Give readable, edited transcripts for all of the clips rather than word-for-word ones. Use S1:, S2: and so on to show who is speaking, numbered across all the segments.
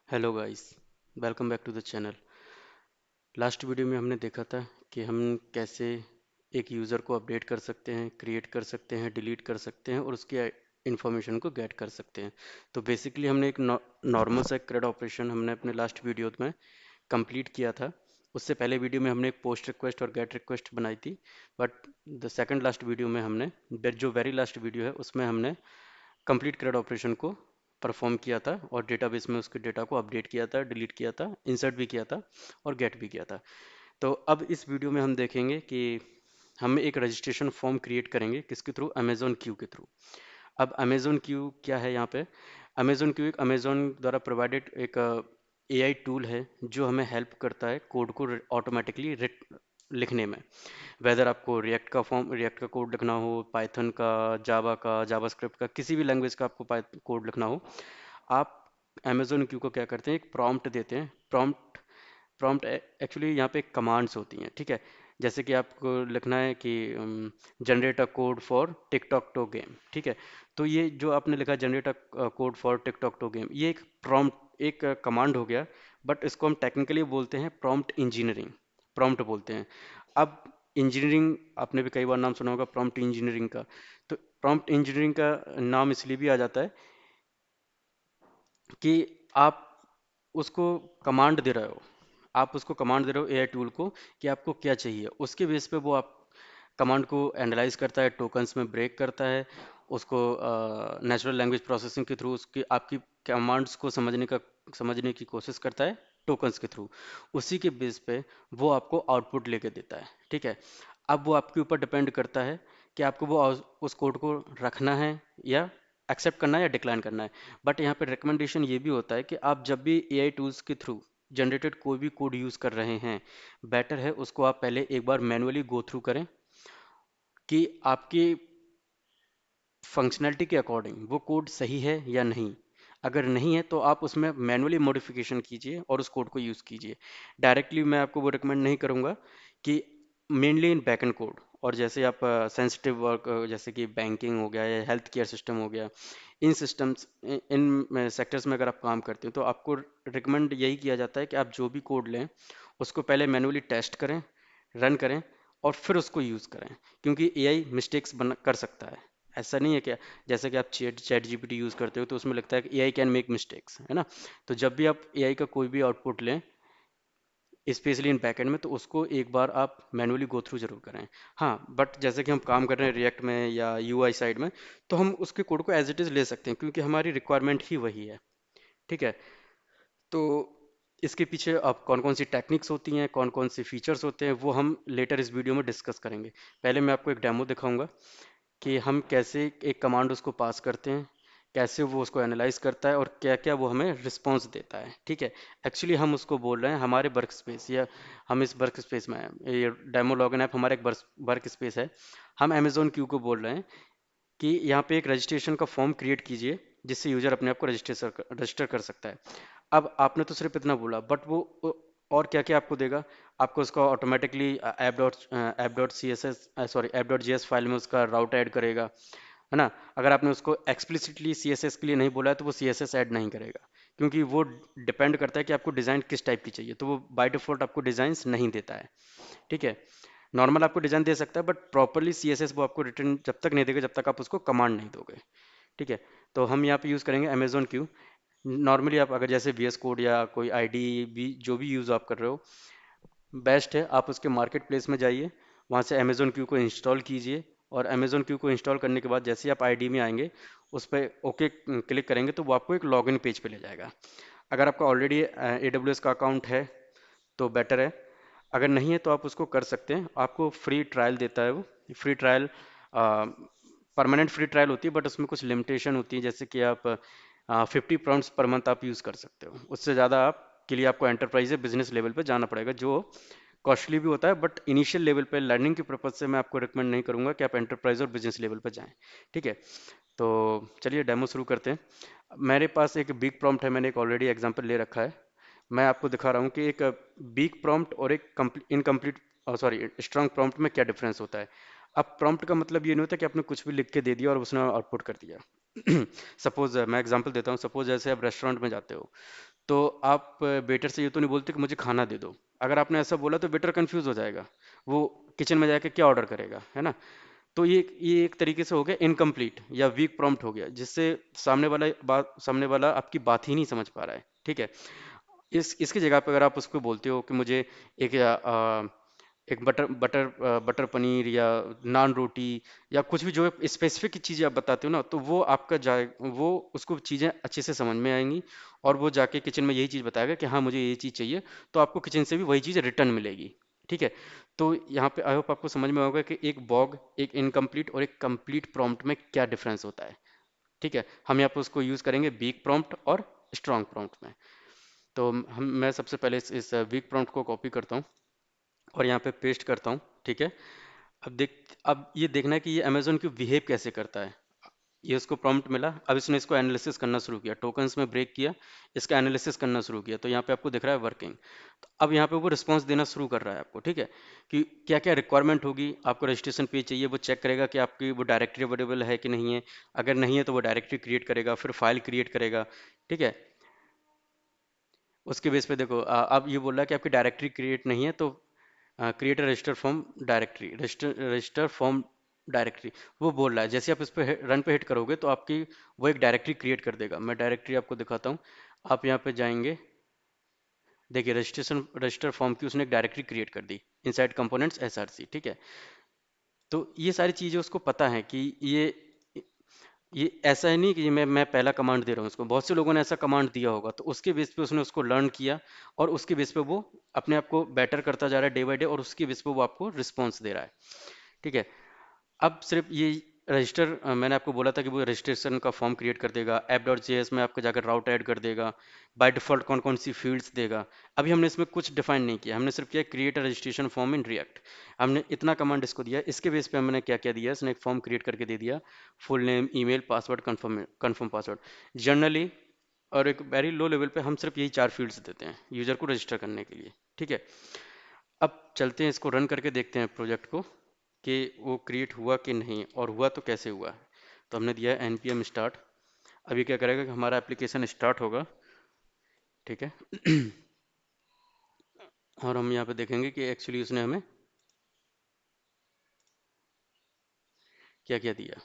S1: Hello guys, welcome back to the channel. Last video में हमने देखा था कि हम कैसे एक यूज़र को अपडेट कर सकते हैं, क्रिएट कर सकते हैं, डिलीट कर सकते हैं और उसकी इंफॉर्मेशन को गेट कर सकते हैं। तो बेसिकली हमने एक नॉर्मल सा CRUD ऑपरेशन हमने अपने लास्ट वीडियो में कंप्लीट किया था। उससे पहले वीडियो में हमने एक पोस्ट रिक्वेस्ट और गेट रिक्वेस्ट बनाई थी। But the second last video में हमने जो वेरी लास्ट वीडियो है उसमें हमने कंप्लीट CRUD ऑपरेशन को परफॉर्म किया था और डेटाबेस में उसके डेटा को अपडेट किया था, डिलीट किया था, इंसर्ट भी किया था और गेट भी किया था। तो अब इस वीडियो में हम देखेंगे कि हम एक रजिस्ट्रेशन फॉर्म क्रिएट करेंगे किसके थ्रू, अमेजोन क्यू के थ्रू। अब अमेजोन क्यू क्या है यहाँ पे? अमेजोन क्यू एक अमेजोन द्वारा प्रोवाइडेड एक एआई टूल है जो हमें हेल्प करता है कोड को ऑटोमेटिकली लिखने में। वेदर आपको रिएक्ट का कोड लिखना हो, पाइथन का, जावा का, जावास्क्रिप्ट का, किसी भी लैंग्वेज का आपको कोड लिखना हो, आप अमेजोन क्यू को क्या करते हैं, एक प्रॉम्प्ट देते हैं। प्रॉम्प्ट एक्चुअली यहाँ पे कमांड्स होती हैं, ठीक है। जैसे कि आपको लिखना है कि generate a code for tic tac toe game, ठीक है। तो ये जो आपने लिखा generate a code for tic tac toe game, ये एक प्रॉम्प्ट, एक कमांड हो गया। बट इसको हम टेक्निकली बोलते हैं प्रॉम्प्ट इंजीनियरिंग, प्रॉम्प्ट बोलते हैं। अब इंजीनियरिंग आपने भी कई बार नाम सुना होगा प्रॉम्प्ट इंजीनियरिंग का। तो प्रॉम्प्ट इंजीनियरिंग का नाम इसलिए भी आ जाता है कि आप उसको कमांड दे रहे हो, आप उसको कमांड दे रहे हो एआई टूल को कि आपको क्या चाहिए। उसके बेस पे वो आप कमांड को एनालाइज करता है, टोकन्स में ब्रेक करता है, उसको नेचुरल लैंग्वेज प्रोसेसिंग के थ्रू उसकी आपकी कमांड्स को समझने की कोशिश करता है टोकन्स के थ्रू। उसी के बेस पे वो आपको आउटपुट लेके देता है, ठीक है। अब वो आपके ऊपर डिपेंड करता है कि आपको वो उस कोड को रखना है या एक्सेप्ट करना है या डिक्लाइन करना है। बट यहाँ पे रिकमेंडेशन ये भी होता है कि आप जब भी एआई टूल्स के थ्रू जनरेटेड कोई भी कोड यूज़ कर रहे हैं, बेटर है उसको आप पहले एक बार मैनुअली गो थ्रू करें कि आपकी फंक्शनैलिटी के अकॉर्डिंग वो कोड सही है या नहीं। अगर नहीं है तो आप उसमें मैनुअली मॉडिफिकेशन कीजिए और उस कोड को यूज़ कीजिए। डायरेक्टली मैं आपको वो रिकमेंड नहीं करूँगा कि मेनली इन बैकएंड कोड, और जैसे आप सेंसिटिव वर्क जैसे कि बैंकिंग हो गया या हेल्थ केयर सिस्टम हो गया, इन सिस्टम्स इन सेक्टर्स में अगर आप काम करते हैं तो आपको रिकमेंड यही किया जाता है कि आप जो भी कोड लें उसको पहले मैनुअली टेस्ट करें, रन करें और फिर उसको यूज़ करें। क्योंकि एआई मिस्टेक्स बन कर सकता है। ऐसा नहीं है कि जैसे कि आप चैट जीपीटी यूज़ करते हो तो उसमें लगता है कि एआई कैन मेक मिस्टेक्स, है ना। तो जब भी आप एआई का कोई भी आउटपुट लें स्पेशली इन बैकएंड में, तो उसको एक बार आप मैनुअली गो थ्रू जरूर करें। हाँ, बट जैसे कि हम काम कर रहे हैं रिएक्ट में या यूआई साइड में, तो हम उसके कोड को एज इट इज़ ले सकते हैं क्योंकि हमारी रिक्वायरमेंट ही वही है, ठीक है। तो इसके पीछे अब कौन कौन सी टेक्निक्स होती हैं, कौन कौन से फीचर्स होते हैं, वो हम लेटर इस वीडियो में डिस्कस करेंगे। पहले मैं आपको एक डेमो दिखाऊंगा कि हम कैसे एक कमांड उसको पास करते हैं, कैसे वो उसको एनालाइज करता है और क्या क्या वो हमें रिस्पॉन्स देता है, ठीक है। एक्चुअली हम उसको बोल रहे हैं हमारे वर्क स्पेस, या हम इस वर्क स्पेस में हैं, ये डेमो लॉगिन ऐप हमारा एक वर्क स्पेस है। हम अमेजोन क्यू को बोल रहे हैं कि यहाँ पे एक रजिस्ट्रेशन का फॉर्म क्रिएट कीजिए जिससे यूजर अपने आप को रजिस्टर कर सकता है। अब आपने तो सिर्फ इतना बोला, बट वो और क्या क्या आपको देगा। आपको उसका automatically app dot C S S sorry app dot G S file में उसका राउट ऐड करेगा, है ना। अगर आपने उसको एक्सप्लिसिटली सी एस एस के लिए नहीं बोला है तो वो सी एस एस ऐड नहीं करेगा, क्योंकि वो डिपेंड करता है कि आपको डिज़ाइन किस टाइप की चाहिए। तो वो बाय डिफ़ॉल्ट आपको डिज़ाइंस नहीं देता है, ठीक है। नॉर्मल आपको डिज़ाइन दे सकता है but properly C S S वो आपको रिटर्न जब तक नहीं देगा जब तक आप उसको कमांड नहीं दोगे, ठीक है। तो हम यहाँ पे यूज़ करेंगे अमेजोन क्यू। नॉर्मली आप अगर जैसे वी एस कोड या कोई आई डी भी जो भी यूज़ आप कर रहे हो, बेस्ट है आप उसके मार्केट प्लेस में जाइए, वहाँ से अमेजोन क्यू को इंस्टॉल कीजिए। और अमेजोन क्यू को इंस्टॉल करने के बाद जैसे ही आप आईडी में आएंगे उस पर ओके क्लिक करेंगे तो वो आपको एक लॉगिन पेज पे ले जाएगा। अगर आपका ऑलरेडी ए डब्ल्यू एस का अकाउंट है तो बेटर है, अगर नहीं है तो आप उसको कर सकते हैं। आपको फ्री ट्रायल देता है वो। Free trial permanent free trial होती है बट उसमें कुछ लिमिटेशन होती है, जैसे कि आप 50 प्रॉम्प्ट्स पर मंथ आप यूज़ कर सकते हो। उससे ज़्यादा आप के लिए आपको एंटरप्राइज या बिजनेस लेवल पे जाना पड़ेगा जो कॉस्टली भी होता है। बट इनिशियल लेवल पे लर्निंग के पर्पज से मैं आपको रिकमेंड नहीं करूंगा कि आप एंटरप्राइज और बिजनेस लेवल पर जाएं, ठीक है। तो चलिए डेमो शुरू करते हैं। मेरे पास एक बिग प्रॉम्प्ट है, मैंने एक ऑलरेडी एग्जांपल ले रखा है। मैं आपको दिखा रहा हूँ कि एक बिग प्रॉम्प्ट और एक इनकम्प्लीट सॉरी स्ट्रांग प्रॉम्प्ट में क्या डिफरेंस होता है। अब प्रॉम्प्ट का मतलब ये नहीं होता कि आपने कुछ भी लिख के दे दिया और उसने आउटपुट कर दिया। सपोज मैं एग्जांपल देता हूँ, सपोज जैसे आप रेस्टोरेंट में जाते हो तो आप वेटर से ये तो नहीं बोलते कि मुझे खाना दे दो। अगर आपने ऐसा बोला तो वेटर कंफ्यूज हो जाएगा, वो किचन में जाके क्या ऑर्डर करेगा, है ना। तो ये एक तरीके से हो गया इनकम्प्लीट या वीक प्रॉम्प्ट हो गया, जिससे सामने वाला आपकी बात ही नहीं समझ पा रहा है, ठीक है। इसकी जगह पे अगर आप उसको बोलते हो कि मुझे एक एक बटर पनीर या नान रोटी या कुछ भी जो स्पेसिफिक चीज़ें आप बताते हो ना, तो वो आपका जाए वो उसको चीज़ें अच्छे से समझ में आएंगी, और वो जाके किचन में यही चीज़ बताएगा कि हाँ मुझे ये चीज़ चाहिए, तो आपको किचन से भी वही चीज़ रिटर्न मिलेगी, ठीक है। तो यहाँ पे आई होप आपको समझ में होगा कि एक बॉग, एक इनकम्प्लीट और एक कंप्लीट प्रॉम्प्ट में क्या डिफरेंस होता है, ठीक है। हम यहाँ पे उसको यूज़ करेंगे वीक प्रॉम्प्ट और स्ट्रांग प्रॉम्प्ट में। तो मैं सबसे पहले इस वीक प्रॉम्प्ट को कॉपी करता हूँ और यहाँ पे पेस्ट करता हूँ, ठीक है। अब ये देखना है कि ये अमेजोन क्यों बिहेव कैसे करता है। ये उसको प्रॉम्प्ट मिला, अब इसने इसको एनालिसिस करना शुरू किया, टोकन्स में ब्रेक किया, इसका एनालिसिस करना शुरू किया, तो यहाँ पे आपको दिख रहा है वर्किंग। तो अब यहाँ पे वो रिस्पांस देना शुरू कर रहा है आपको, ठीक है, कि क्या क्या रिक्वायरमेंट होगी, आपको रजिस्ट्रेशन पेज चाहिए, वो चेक करेगा कि आपकी वो डायरेक्टरी अवेलेबल है कि नहीं है। अगर नहीं है तो वो डायरेक्टरी क्रिएट करेगा, फिर फाइल क्रिएट करेगा, ठीक है। उसके बेस पे देखो अब ये बोल रहा है कि आपकी डायरेक्टरी क्रिएट नहीं है, तो create register form directory, register form directory, वो बोल रहा है। जैसे आप इस पे रन पे हिट करोगे तो आपकी वो एक डायरेक्टरी क्रिएट कर देगा। मैं डायरेक्टरी आपको दिखाता हूँ। आप यहाँ पे जाएंगे, देखिए रजिस्टर फॉर्म की उसने एक डायरेक्टरी क्रिएट कर दी, इनसाइड कंपोनेंट्स एसआरसी, ठीक है। तो ये सारी चीज़ें उसको पता है कि ये ऐसा है नहीं कि मैं पहला कमांड दे रहा हूँ उसको, बहुत से लोगों ने ऐसा कमांड दिया होगा, तो उसके बेस पे उसने उसको लर्न किया, और उसके बेस पे वो अपने आप को बेटर करता जा रहा है डे बाय डे, और उसके बेस पे वो आपको रिस्पॉन्स दे रहा है, ठीक है। अब सिर्फ ये रजिस्टर, मैंने आपको बोला था कि वो रजिस्ट्रेशन का फॉर्म क्रिएट कर देगा, ऐप डॉट जेएस में आपको जाकर राउट ऐड कर देगा, बाय डिफॉल्ट कौन कौन सी फील्ड्स देगा। अभी हमने इसमें कुछ डिफाइन नहीं किया, हमने सिर्फ किया create a registration form in React. हमने इतना कमांड इसको दिया, इसके बेस पे हमने क्या क्या दिया, इसने एक फॉर्म क्रिएट करके दे दिया, full name, email, password, confirm password, generally. और एक वेरी लो लेवल पे हम सिर्फ यही 4 फील्ड्स देते हैं यूजर को रजिस्टर करने के लिए, ठीक है। अब चलते हैं, इसको रन करके देखते हैं प्रोजेक्ट को कि वो क्रिएट हुआ कि नहीं, और हुआ तो कैसे हुआ। तो हमने दिया है npm स्टार्ट। अभी क्या करेगा कि हमारा एप्लीकेशन स्टार्ट होगा, ठीक है। और हम यहाँ पे देखेंगे कि एक्चुअली उसने हमें क्या क्या दिया।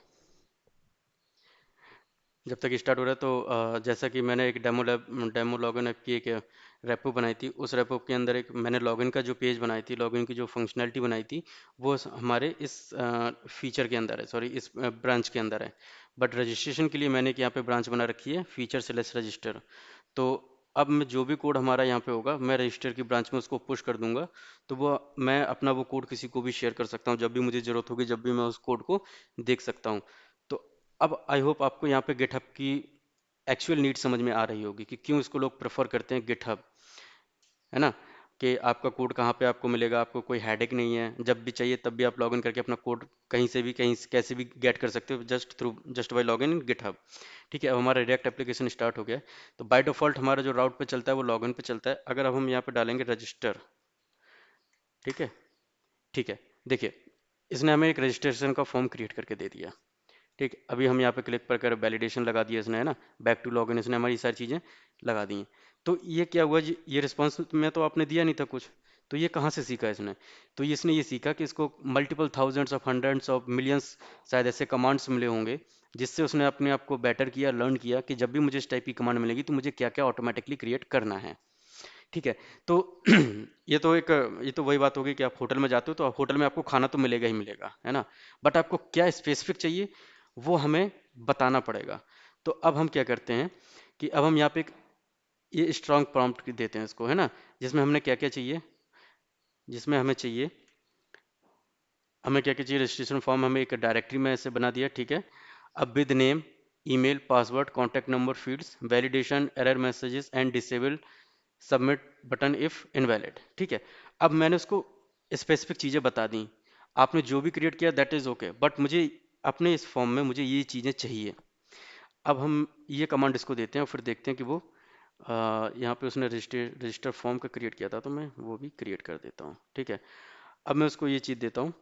S1: जब तक स्टार्ट हो रहा है तो जैसा कि मैंने एक डेमो लॉगिन ऐप की एक रेपो बनाई थी, उस रेपो के अंदर एक मैंने लॉगिन का जो पेज बनाई थी, लॉगिन की जो फंक्शनैलिटी बनाई थी, वो हमारे इस फीचर के अंदर है, सॉरी इस ब्रांच के अंदर है। बट रजिस्ट्रेशन के लिए मैंने एक यहाँ पे ब्रांच बना रखी है, फीचर सेलेक्ट रजिस्टर। तो अब मैं जो भी कोड हमारा यहाँ पे होगा, मैं रजिस्टर की ब्रांच में उसको पुश कर दूंगा, तो वो मैं अपना वो कोड किसी को भी शेयर कर सकता हूँ, जब भी मुझे ज़रूरत होगी, जब भी मैं उस कोड को देख सकता हूँ। तो अब आई होप आपको यहाँ पे गिटहब की एक्चुअल नीड समझ में आ रही होगी कि क्यों इसको लोग प्रेफर करते हैं गिटहब, है ना। कि आपका कोड कहाँ पे आपको मिलेगा, आपको कोई हेडेक नहीं है, जब भी चाहिए तब भी आप लॉगिन करके अपना कोड कहीं से भी कैसे भी गेट कर सकते हो, just by login in GitHub, ठीक है। अब हमारा रिएक्ट एप्लीकेशन स्टार्ट हो गया है। तो बाय डिफॉल्ट हमारा जो राउट पे चलता है वो लॉगिन पे चलता है। अगर अब हम यहाँ पे डालेंगे रजिस्टर, ठीक है, ठीक है, देखिए इसने हमें एक रजिस्ट्रेशन का फॉर्म क्रिएट करके दे दिया, ठीक है। अभी हम यहाँ पे क्लिक पर कर वैलिडेशन लगा दिया इसने, है ना, बैक टू लॉगिन, इसने हमारी सारी चीज़ें लगा दी हैं। तो ये क्या हुआ जी, ये रिस्पॉन्स में तो आपने दिया नहीं था कुछ, तो ये कहाँ से सीखा इसने। तो ये इसने ये सीखा कि इसको multiple thousands of hundreds of millions शायद ऐसे कमांड्स मिले होंगे, जिससे उसने अपने आप को बेटर किया, लर्न किया कि जब भी मुझे इस टाइप की कमांड मिलेगी तो मुझे क्या क्या ऑटोमेटिकली क्रिएट करना है, ठीक है। तो ये तो वही बात होगी कि आप होटल में जाते हो तो होटल में आपको खाना तो मिलेगा ही मिलेगा, है ना। बट आपको क्या स्पेसिफिक चाहिए वो हमें बताना पड़ेगा। तो अब हम क्या करते हैं कि अब हम यहाँ पे ये स्ट्रांग प्रॉम्प्ट देते हैं इसको, है ना, जिसमें हमने क्या क्या चाहिए, जिसमें हमें क्या क्या चाहिए, रजिस्ट्रेशन फॉर्म हमें एक डायरेक्टरी में ऐसे बना दिया, ठीक है। अब with name, email, password, contact number fields, validation, error messages and disable submit button if invalid, ठीक है। अब मैंने उसको स्पेसिफिक चीज़ें बता दी, आपने जो भी क्रिएट किया दैट इज़ ओके, बट मुझे अपने इस फॉर्म में मुझे ये चीज़ें चाहिए। अब हम ये कमांड इसको देते हैं और फिर देखते हैं कि वो यहाँ पे उसने रजिस्टर फॉर्म का क्रिएट किया था, तो मैं वो भी क्रिएट कर देता हूँ, ठीक है। अब मैं उसको ये चीज़ देता हूँ,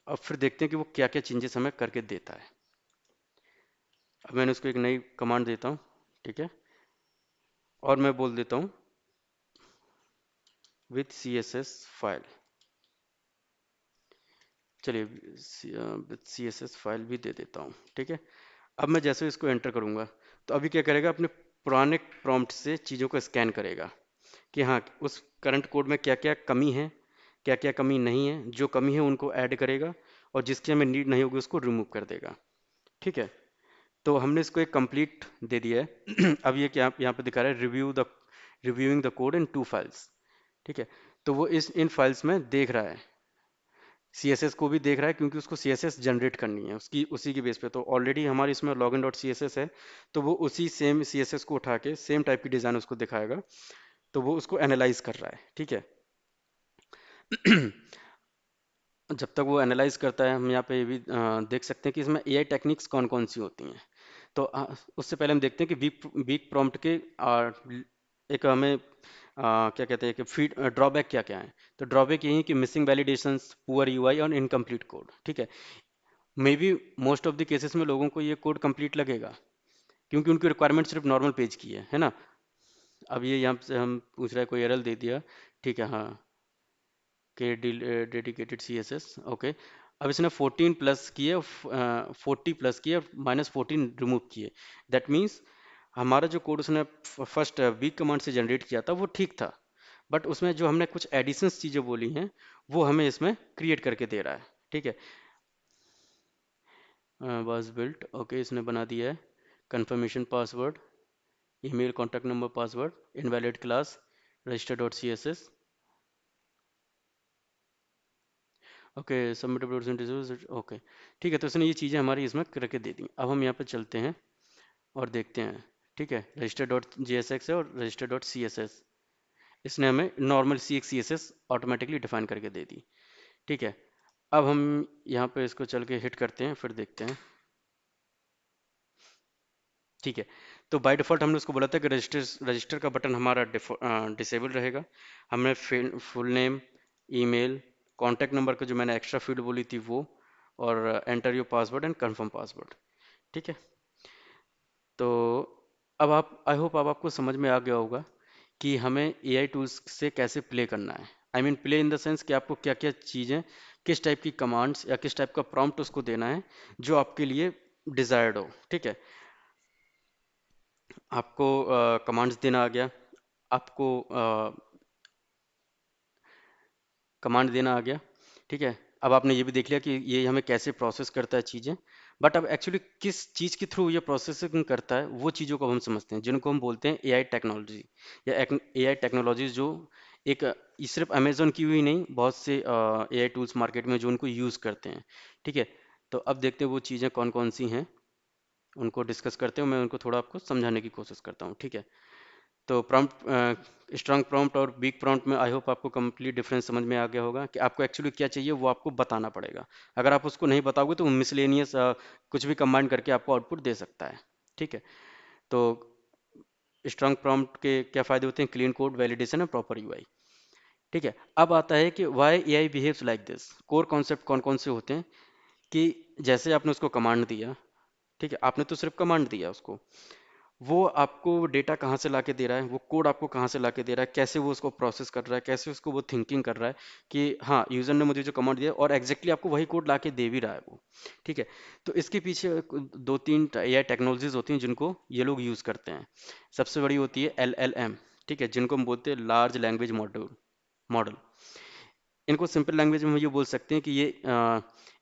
S1: अब फिर देखते हैं कि वो क्या क्या चेंजेस हमें करके देता है। अब मैंने उसको एक नई कमांड देता हूँ, ठीक है। और मैं बोल देता हूँ with C S S file. चलिए with C S S file भी दे देता हूँ, ठीक है। अब मैं जैसे इसको एंटर करूँगा तो अभी क्या करेगा, अपने पुराने प्रॉम्प्ट से चीज़ों को स्कैन करेगा कि हाँ उस करंट कोड में क्या क्या कमी है, क्या क्या कमी नहीं है। जो कमी है उनको ऐड करेगा और जिसकी हमें नीड नहीं होगी उसको रिमूव कर देगा, ठीक है। तो हमने इसको एक कंप्लीट दे दिया है। अब ये क्या यहाँ पे दिखा रहा है, reviewing the code in 2 files, ठीक है। तो वो इस इन फाइल्स में देख रहा है, सीएसएस को भी देख रहा है क्योंकि उसको सीएसएस जनरेट करनी है उसकी उसी के बेस पे। तो ऑलरेडी हमारे इसमें login dot C S S है, तो वो उसी सेम सीएसएस को उठा के सेम टाइप की डिज़ाइन उसको दिखाएगा। तो वो उसको एनालाइज कर रहा है, ठीक है। जब तक वो एनालाइज करता है हम यहाँ पे ये भी देख सकते हैं कि इसमें एआई टेक्निक्स कौन कौन सी होती हैं। तो उससे पहले हम देखते हैं कि वीक वीक प्रॉम्प्ट के एक हमें क्या कहते हैं कि फीड ड्रॉबैक क्या क्या है। तो ड्रॉबैक यही है कि मिसिंग वैलिडेशंस, पुअर यूआई और इनकम्प्लीट कोड, ठीक है। May be most of the cases में लोगों को ये कोड कंप्लीट लगेगा क्योंकि उनकी रिक्वायरमेंट सिर्फ नॉर्मल पेज की है ना। अब ये यहाँ से हम पूछ रहा है कोई एरर दे दिया, ठीक है, हाँ के dedicated C S S, okay. अब इसने 14 प्लस किए, 40 प्लस किए, -14 रिमूव किए। दैट मीन्स हमारा जो कोड उसने फर्स्ट वीक कमांड से जनरेट किया था वो ठीक था, बट उसमें जो हमने कुछ एडिशंस चीज़ें बोली हैं वो हमें इसमें क्रिएट करके दे रहा है, ठीक है। वाज बिल्ट, ओके, इसने बना दिया है। Confirmation password, email contact number password, invalid class, register dot C S S, okay, submit, okay, ठीक है। तो इसने ये चीज़ें हमारी इसमें करके दे दी। अब हम यहाँ पे चलते हैं और देखते हैं, ठीक है। Register dot G S X है और register dot C S S, इसने हमें नॉर्मल सी एक C S S automatically define करके दे दी, ठीक है। अब हम यहाँ पे इसको चल के हिट करते हैं फिर देखते हैं, ठीक है। तो बाय डिफ़ॉल्ट हमने उसको बोला था कि रजिस्टर रजिस्टर का बटन हमारा डिसेबल रहेगा। हमने full name, email, contact number का जो मैंने एक्स्ट्रा फील्ड बोली थी वो, और enter your password and confirm password, ठीक है। तो अब आप, आई होप अब आपको समझ में आ गया होगा कि हमें एआई टूल्स से कैसे प्ले करना है। I mean play in the sense कि आपको क्या क्या चीज़ें, किस टाइप की कमांड्स या किस टाइप का प्रॉम्प्ट उसको देना है जो आपके लिए डिज़ायर्ड हो, ठीक है। आपको कमांड्स देना आ गया, आपको कमांड देना आ गया, ठीक है। अब आपने ये भी देख लिया कि ये हमें कैसे प्रोसेस करता है चीज़ें, बट अब एक्चुअली किस चीज़ के थ्रू ये प्रोसेसिंग करता है वो चीज़ों को अब हम समझते हैं जिनको हम बोलते हैं एआई टेक्नोलॉजी या एआई टेक्नोलॉजीज, जो एक ये सिर्फ अमेजोन की हुई नहीं, बहुत से एआई टूल्स मार्केट में जो उनको यूज़ करते हैं, ठीक है। तो अब देखते हैं वो चीज़ें कौन कौन सी हैं, उनको डिस्कस करते हैं, मैं उनको थोड़ा आपको समझाने की कोशिश करता हूँ, ठीक है। तो प्रॉम्प्ट, स्ट्रांग प्रॉम्प्ट और वीक प्रॉम्प्ट में आई होप आपको कंप्लीट डिफरेंस समझ में आ गया होगा कि आपको एक्चुअली क्या चाहिए वो आपको बताना पड़ेगा। अगर आप उसको नहीं बताओगे तो मिसलेनियस कुछ भी कंबाइन करके आपको आउटपुट दे सकता है, ठीक है। तो स्ट्रांग प्रॉम्प्ट के क्या फ़ायदे होते हैं, क्लीन कोड, वैलिडेशन और प्रॉपर यूआई, ठीक है। अब आता है कि why AI behaves like this. Core concept कौन कौन से होते हैं कि जैसे आपने उसको कमांड दिया, ठीक है, आपने तो सिर्फ कमांड दिया उसको, वो आपको डेटा कहाँ से लाके दे रहा है, वो कोड आपको कहाँ से लाके दे रहा है, कैसे वो उसको प्रोसेस कर रहा है, कैसे उसको वो थिंकिंग कर रहा है कि हाँ यूज़र ने मुझे जो कमांड दिया और एग्जैक्टली आपको वही कोड लाके दे भी रहा है वो, ठीक है। तो इसके पीछे 2-3 एआई टेक्नोलॉजीज होती हैं जिनको ये लोग यूज़ करते हैं। सबसे बड़ी होती है LLM, ठीक है, जिनको हम बोलते हैं लार्ज लैंग्वेज मॉडल मॉडल। इनको सिंपल लैंग्वेज में हम ये बोल सकते हैं कि ये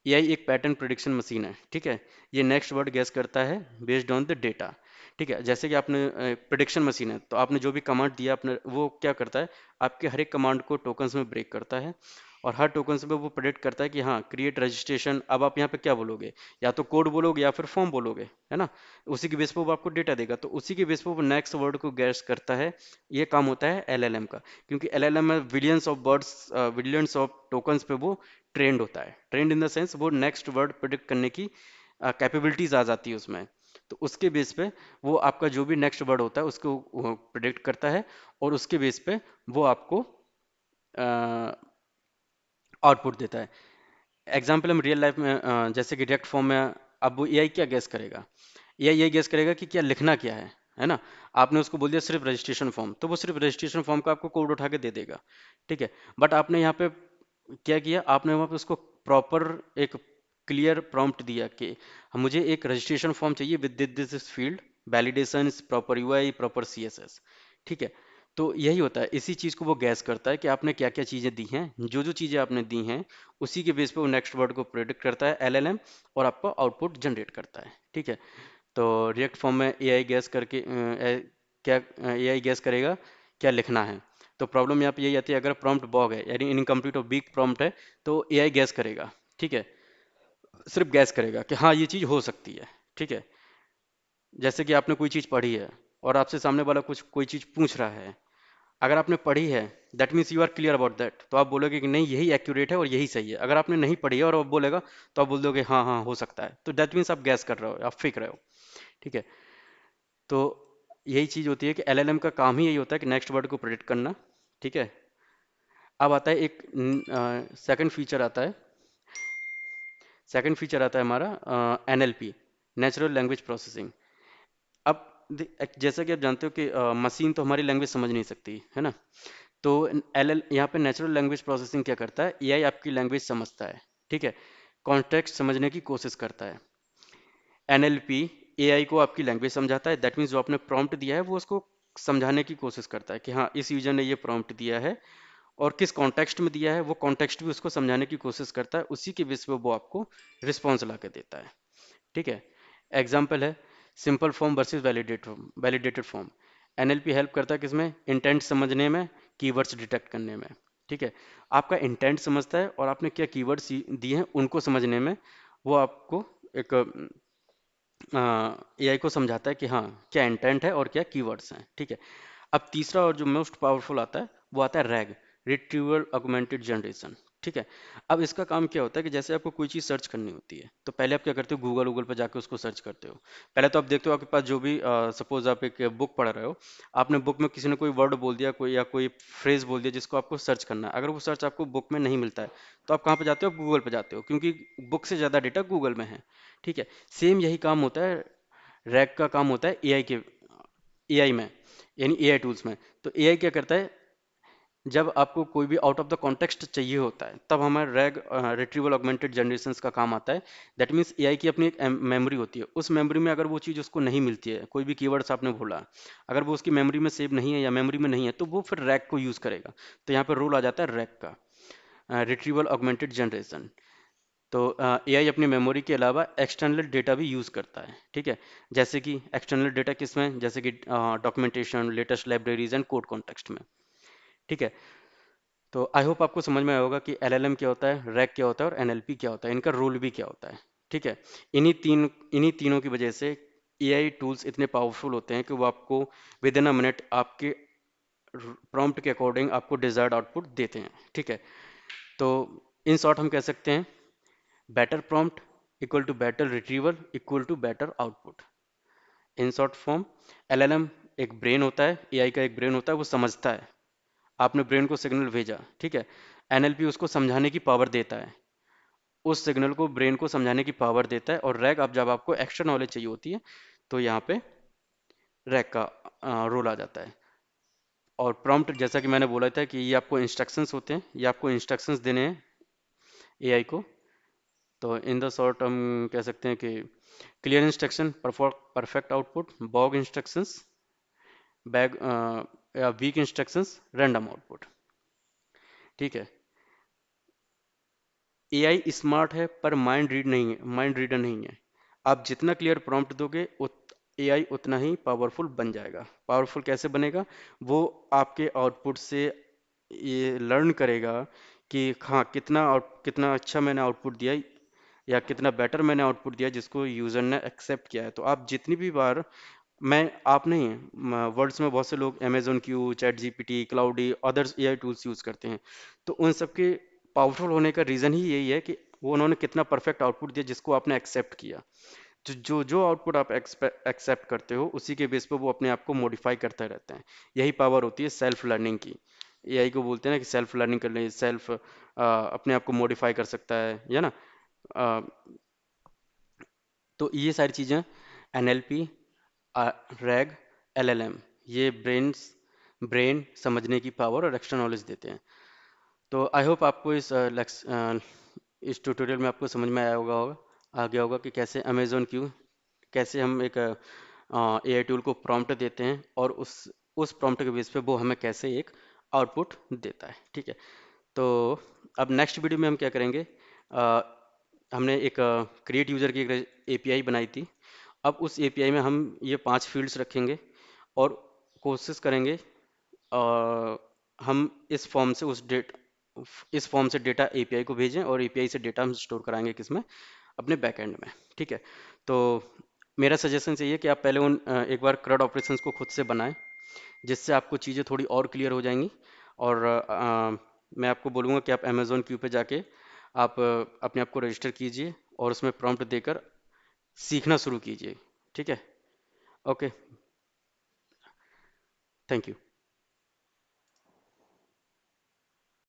S1: एआई एक पैटर्न प्रिडिक्शन मशीन है, ठीक है। ये नेक्स्ट वर्ड गेस करता है बेस्ड ऑन द डेटा, ठीक है। जैसे कि आपने प्रिडिक्शन मशीन है तो आपने जो भी कमांड दिया आपने, वो क्या करता है, आपके हर एक कमांड को टोकन्स में ब्रेक करता है और हर टोकन्स में वो प्रेडिक्ट करता है कि हाँ क्रिएट रजिस्ट्रेशन। अब आप यहाँ पे क्या बोलोगे, या तो कोड बोलोगे या फिर फॉर्म बोलोगे, है ना। उसी के बेस पे वो आपको डेटा देगा, तो उसी के बेस पे वो नेक्स्ट वर्ड को गैस करता है। ये काम होता है एलएलएम का, क्योंकि एलएलएम में Williams of words, Williams of tokens पे वो ट्रेंड होता है। ट्रेंड इन द सेंस वो नेक्स्ट वर्ड प्रिडिक्ट करने की कैपेबिलिटीज आ जाती है उसमें। तो उसके बेस पे वो आपका जो भी नेक्स्ट वर्ड होता है उसको प्रिडिक्ट करता है और उसके बेस पे वो आपको आउटपुट देता है। एग्जाम्पल हम रियल लाइफ में जैसे कि डायरेक्ट फॉर्म में, अब वो एआई क्या गेस करेगा, एआई ये गेस करेगा कि क्या लिखना क्या है, है ना। आपने उसको बोल दिया सिर्फ रजिस्ट्रेशन फॉर्म, तो वो सिर्फ रजिस्ट्रेशन फॉर्म का आपको कोड उठा के दे देगा, ठीक है। बट आपने यहाँ पे क्या किया, आपने वहाँ पे उसको प्रॉपर एक क्लियर प्रॉम्प्ट दिया कि मुझे एक रजिस्ट्रेशन फॉर्म चाहिए with this field, validation, proper UI, proper CSS, ठीक है। तो यही होता है, इसी चीज़ को वो गैस करता है कि आपने क्या क्या चीज़ें दी हैं, जो जो चीज़ें आपने दी हैं उसी के बेस पे वो नेक्स्ट वर्ड को प्रेडिक्ट करता है एलएलएम, और आपको आउटपुट जनरेट करता है, ठीक है। तो रिएक्ट फॉर्म में एआई गैस करके क्या एआई गैस करेगा क्या लिखना है। तो प्रॉब्लम यहाँ पे यही आती है, अगर प्रॉम्प्ट बॉग है यानी इनकम्प्लीट और वीक प्रॉम्प्ट है, तो एआई गैस करेगा, ठीक है। सिर्फ गैस करेगा कि हाँ ये चीज़ हो सकती है, ठीक है। जैसे कि आपने कोई चीज़ पढ़ी है और आपसे सामने वाला कुछ कोई चीज़ पूछ रहा है, अगर आपने पढ़ी है that means you are clear about that, तो आप बोलोगे कि नहीं यही एक्यूरेट है और यही सही है। अगर आपने नहीं पढ़ी है और वो बोलेगा, तो आप बोल दोगे हाँ हाँ हो सकता है, तो दैट मीन्स आप गैस कर रहे हो, आप फेंक रहे हो, ठीक है। तो यही चीज़ होती है कि एलएलएम का काम ही यही होता है कि नेक्स्ट वर्ड को प्रेडिक्ट करना, ठीक है। अब आता है एक सेकंड फीचर आता है, सेकंड फीचर आता है हमारा एनएलपी, नेचुरल लैंग्वेज प्रोसेसिंग। अब जैसा कि आप जानते हो कि मशीन तो हमारी लैंग्वेज समझ नहीं सकती है ना। तो एल एल यहाँ पे नेचुरल लैंग्वेज प्रोसेसिंग क्या करता है, एआई आपकी लैंग्वेज समझता है, ठीक है, कॉन्टेक्स्ट समझने की कोशिश करता है। एनएलपी एआई को आपकी लैंग्वेज समझाता है, दैट मीन्स जो आपने प्रॉम्प्ट दिया है वो उसको समझाने की कोशिश करता है कि हाँ इस यूजर ने ये प्रॉम्प्ट दिया है और किस कॉन्टेक्स्ट में दिया है, वो कॉन्टेक्स्ट भी उसको समझाने की कोशिश करता है, उसी के बेस पे वो आपको रिस्पॉन्स ला के देता है, ठीक है। एग्जाम्पल है simple form versus validated form. NLP help करता है किसमें, इंटेंट समझने में, कीवर्ड्स डिटेक्ट करने में, ठीक है। आपका इंटेंट समझता है और आपने क्या कीवर्ड्स दिए हैं उनको समझने में वो आपको एक एआई को समझाता है कि हाँ क्या इंटेंट है और क्या कीवर्ड्स हैं, ठीक है। अब तीसरा और जो मोस्ट पावरफुल आता है वो आता है रैग, रिट्रीवल ऑगमेंटेड जनरेशन, ठीक है। अब इसका काम क्या होता है कि जैसे आपको कोई चीज़ सर्च करनी होती है, तो पहले आप क्या करते हो, गूगल गूगल पर जाकर उसको सर्च करते हो। पहले तो आप देखते हो आपके पास जो भी सपोज आप एक बुक पढ़ रहे हो, आपने बुक में किसी ने कोई वर्ड बोल दिया, कोई या कोई फ्रेज बोल दिया जिसको आपको सर्च करना है, अगर वो सर्च आपको बुक में नहीं मिलता है, तो आप कहाँ पे जाते हो, गूगल पे जाते हो, क्योंकि बुक से ज़्यादा डेटा गूगल में है, ठीक है। सेम यही काम होता है, रैग का काम होता है एआई के, एआई में, यानी एआई टूल्स में। तो एआई क्या करता है, जब आपको कोई भी आउट ऑफ द कॉन्टेक्स्ट चाहिए होता है तब हमारा रैग रिट्रीवल ऑगमेंटेड जनरेशंस का काम आता है। दैट मीन्स एआई की अपनी एक मेमोरी होती है, उस मेमोरी में अगर वो चीज़ उसको नहीं मिलती है, कोई भी कीवर्ड्स आपने बोला, अगर वो उसकी मेमोरी में सेव नहीं है या मेमोरी में नहीं है, तो वो फिर रैग को यूज़ करेगा। तो यहाँ पर रोल आ जाता है रैग का, रिट्रीवल ऑगमेंटेड जनरेशन। तो एआई अपनी मेमोरी के अलावा एक्सटर्नल डेटा भी यूज़ करता है, ठीक है। जैसे कि एक्सटर्नल डेटा किसमें, जैसे कि documentation, latest libraries and code context में, ठीक है। तो आई होप आपको समझ में आया होगा कि एलएलएम क्या होता है, रैग क्या होता है और एनएलपी क्या होता है, इनका रोल भी क्या होता है, ठीक है। इन्हीं तीनों की वजह से एआई टूल्स इतने पावरफुल होते हैं कि वो आपको विद इन अ मिनट आपके प्रॉम्प्ट के अकॉर्डिंग आपको डिजायर्ड आउटपुट देते हैं, ठीक है। तो इन शॉर्ट हम कह सकते हैं better prompt equal to better retrieval equal to better output. In short form, LLM एक ब्रेन होता है, एआई का एक ब्रेन होता है, वो समझता है, आपने ब्रेन को सिग्नल भेजा, ठीक है। एनएलपी उसको समझाने की पावर देता है, उस सिग्नल को ब्रेन को समझाने की पावर देता है। और रैग, अब जब आपको एक्स्ट्रा नॉलेज चाहिए होती है तो यहाँ पे रैग का रोल आ जाता है। और प्रॉम्प्ट जैसा कि मैंने बोला था कि ये आपको इंस्ट्रक्शंस होते हैं, ये आपको इंस्ट्रक्शंस देने हैं एआई को। तो इन द शॉर्ट हम कह सकते हैं कि clear instruction, perfect output, bog instructions, bag या वीक इंस्ट्रक्शंस, रैंडम आउटपुट, ठीक है। एआई स्मार्ट है पर माइंड रीड नहीं है, माइंड रीडर नहीं है। आप जितना क्लियर प्रॉम्प्ट दोगे एआई उतना ही पावरफुल बन जाएगा। पावरफुल कैसे बनेगा, वो आपके आउटपुट से ये लर्न करेगा कि हाँ कितना अच्छा मैंने आउटपुट दिया या कितना बेटर मैंने आउटपुट दिया जिसको यूज़र ने एक्सेप्ट किया है। तो आप जितनी भी बार, मैं आप नहीं, वर्ड्स में बहुत से लोग Amazon Q, chat GPT, cloudy, others AI tools use करते हैं। तो उन सब के पावरफुल होने का रीज़न ही यही है कि वो उन्होंने कितना परफेक्ट आउटपुट दिया जिसको आपने एक्सेप्ट किया। जो आउटपुट आप एक्सेप्ट करते हो उसी के बेस पे वो अपने आप को मॉडिफाई करते रहते हैं। यही पावर होती है सेल्फ लर्निंग की। एआई को बोलते हैं ना कि सेल्फ लर्निंग कर ले, सेल्फ अपने आप को मॉडिफाई कर सकता है ना। अ, तो ये सारी चीज़ें एनएलपी, रैग, LLM, ये ब्रेन समझने की पावर और एक्स्ट्रा नॉलेज देते हैं। तो आई होप आपको इस ट्यूटोरियल में आपको समझ में आया होगा आ गया होगा कि कैसे अमेजोन क्यू, कैसे हम एक AI टूल को प्रॉम्प्ट देते हैं और उस प्रॉम्प्ट के बेस पे वो हमें कैसे एक आउटपुट देता है। ठीक है। तो अब नेक्स्ट वीडियो में हम क्या करेंगे, अ, हमने एक क्रिएट यूज़र की एक API बनाई थी। अब उस API में हम ये 5 फील्ड्स रखेंगे और कोशिश करेंगे हम इस फॉर्म से डेटा API को भेजें और API से डेटा हम स्टोर कराएंगे किसमें, अपने बैकएंड में। ठीक है। तो मेरा सजेशन चाहिए कि आप पहले एक बार CRUD ऑपरेशंस को खुद से बनाएं, जिससे आपको चीज़ें थोड़ी और क्लियर हो जाएंगी। और मैं आपको बोलूँगा कि आप अमेज़ोन क्यू पे जाके आप अपने आप को रजिस्टर कीजिए और उसमें प्रॉम्प्ट देकर सीखना शुरू कीजिए। ठीक है। ओके। Thank you.